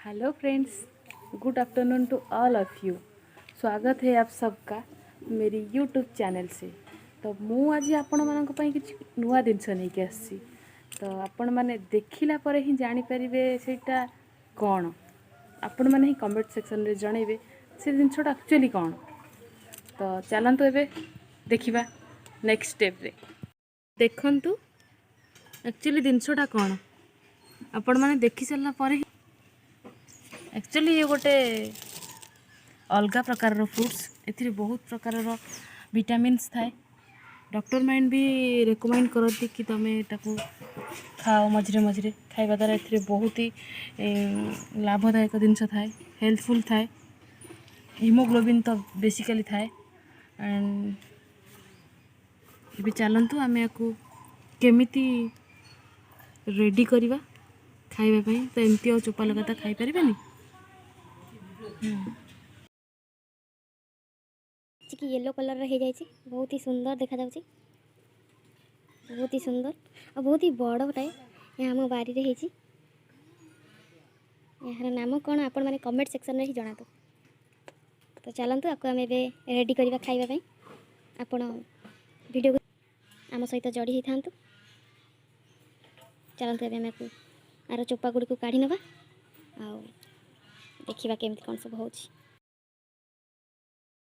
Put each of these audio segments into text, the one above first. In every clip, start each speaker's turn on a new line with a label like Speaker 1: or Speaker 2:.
Speaker 1: Hello friends, good afternoon to all of you. स्वागत है आप सबका मेरी यूट्यूब चैनल से। तो मु आज आपण मानक पई किछ नुआ जिनस नहीं के आसी। तो आपण माने देखिला परे ही जानि परिबे सेटा कोन। आपण माने ही कमेंट सेक्शन रे जणेबे से जिनसटा एक्चुअली कोन। तो चलंतु एबे देखिबा नेक्स्ट स्टेप रे। देखंतु एक्चुअली जिनसटा कोन आपण माने देखि सल्ला परे एक्चुअली ये गोटे अलग प्रकार फ्रूट्स ए बहुत प्रकार विटामिन्स थाए। डॉक्टर माइंड भी रेकमेंड करती कि तुम्हें ताकू खाओ मझे मझे खाइबा द्वारा ए बहुत ही लाभदायक जिनस थाए, हेल्पफुल थाए। हिमोग्लोबिन तो बेसिकली थाए। एंड ये चलतु आम या केमिति रेडी करवा खाइबा। तो एमती और चोपा लगा खाई पारे
Speaker 2: कि येलो कलर हो जाए बहुत ही सुंदर देखा जाउची, बहुत ही सुंदर और बहुत ही बड़टाए यहाँ आम बारी रे होती। यार नाम कौन आपण मैंने कमेंट सेक्शन में ही जना। तो चलतु आपको आम ए रेडी करवा खाइबा। आपण वीडियो को आम सहित जोड़ी होता। चलतु ए आर चोपा गुड़ी को काढ़ी नवा आ देखा केमती कौन सब हो।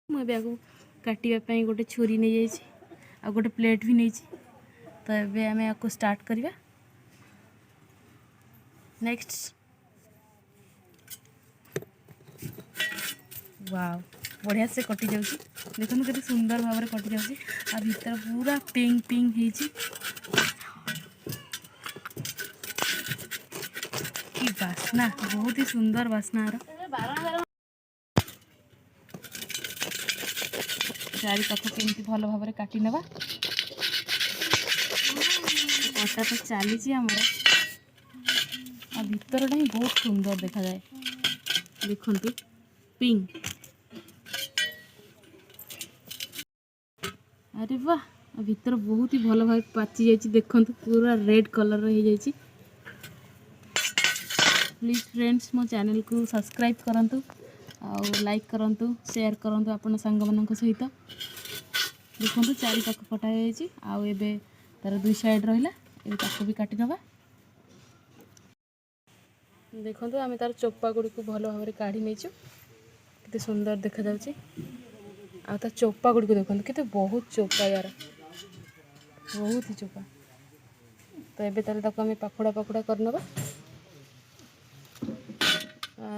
Speaker 1: मुझे काटापी गोटे छुरी नहीं जाइए, गोटे प्लेट भी नहीं। तो ये आम या स्टार्ट करवा। नेक्स्ट वाव बढ़िया से कटि जाऊँ। देखो केते सुंदर भाव में कटि जाऊँ। आ भीतर पूरा पिंक पिंक होती। कि बास्ना बहुत ही सुंदर बास्ना। चारि पाख केमती भल भाव में काटी नवा। कटा तो चली आमर आ भीतरटा ही बहुत सुंदर देखा जाए। देखंतु पिंक। अरे वाह, भीतर बहुत ही भल भाव पाची जाइए। देखंतु पूरा रेड कलर हो जाइए। प्लीज फ्रेंड्स मो चैनल को सब्सक्राइब करंतु और लाइक करंतु, शेयर करंतु अपन सांग मानक सहित। देखंतु चारि पाख कटा जाइए। आउ एबे तार दुई साइड रहिला, एबे ताको भी काटी नवा। देखंतु आमे तार चोपा गुडी को भलो भाव रे काढी नेचु। केते सुंदर देखा जाउची। आ ता चोपा गुडी को देखंतु केते बहुत चोपा यार, बहुत ही चोपा। तो एबे तार ताको आमे पाखुडा पाखुडा कर नवा।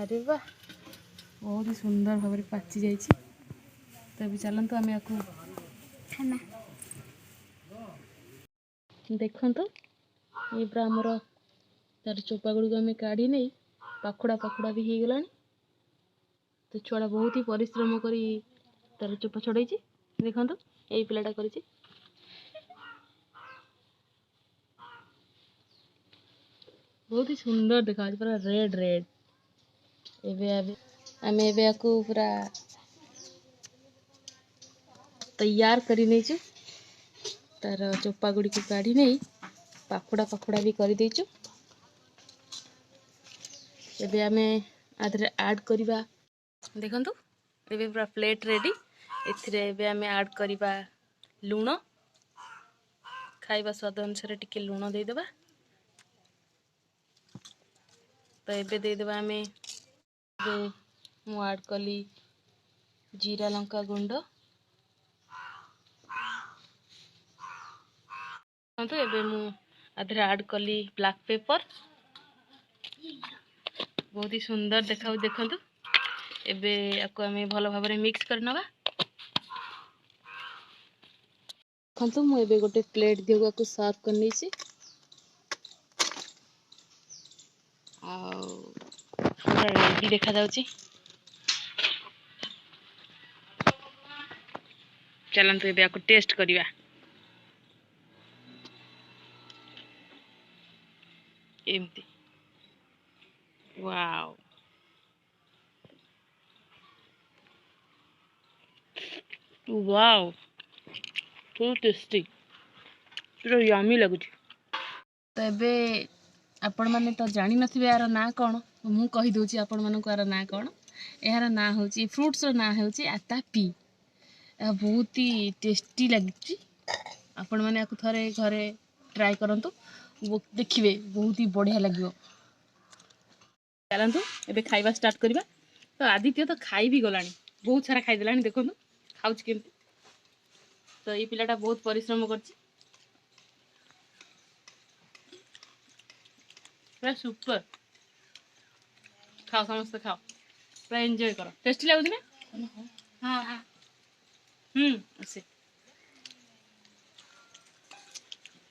Speaker 1: अरे वाह, बहुत ही सुंदर भाव में पाची जाइए। तो अभी चलतु आम या खाना। देखंतु ये पूरा आमर तार चोपा गुड़ी आम काढ़ी नहीं पाखुड़ा पाखुड़ा भी हो गला। तो छुआ बहुत ही परिश्रम करी तार चोपा छड़ाई। देखंतु यही पिलाटा करी। बहुत ही सुंदर देखा पूरा रेड रेड। आम ए पूरा तैयार करी नेचु। तार चोपा गुड़ी को काढ़ी नहीं पाखुड़ा पाखुड़ा भी कर देचु। एबे आमे आधरे ऐड करिबा। देखंतु एबे पूरा प्लेट रेडी। एथिरे एबे आमे ऐड करिबा लूण। खाइबा स्वाद अनुसार टिके लूण दे देबा। तो एबे दे देबा आमे मु ऐड कली जीरा लंका गुंड। तो एबे मु आधरे ऐड कली ब्लैक पेपर। बहुत ही सुंदर देखाउ। देखंतु एबे याको आमे भलो भाव में मिक्स कर नवा। देखंतु मु एबे गोटे प्लेट दियो को सर्व करनी छी। आ पूरा रेडी देखा जाउची। चलंतु एबे याको टेस्ट करिवा। एमती वाव, वाव, फुल टेस्टी, पूरा यम्मी लगुच। तो एबे आपण मैंने तो जानी नथिबे यार ना कौन मु कही दूची आपण मानक यार ना कौन यार ना होची फ्रूट्स रो ना होची आतापी बहुत ही टेस्टी लगी आपण मैंने आपको थरे घरे ट्राई करंतु देखिए बहुत ही बढ़िया लगे चलतु एबे खाइबा स्टार्ट करवा तो आदित्य तो खाई भी गलानी बहुत सारा खाईदेला देखो खाऊँ केमती तो ये पिलाटा बहुत परिश्रम करछि पूरा सुपर खाओ समस्त खाओ पूरा एंजॉय करो टेस्टी लगुच ना हाँ हाँ अच्छे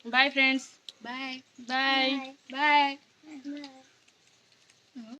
Speaker 1: bye friends
Speaker 2: bye
Speaker 1: bye
Speaker 2: bye bye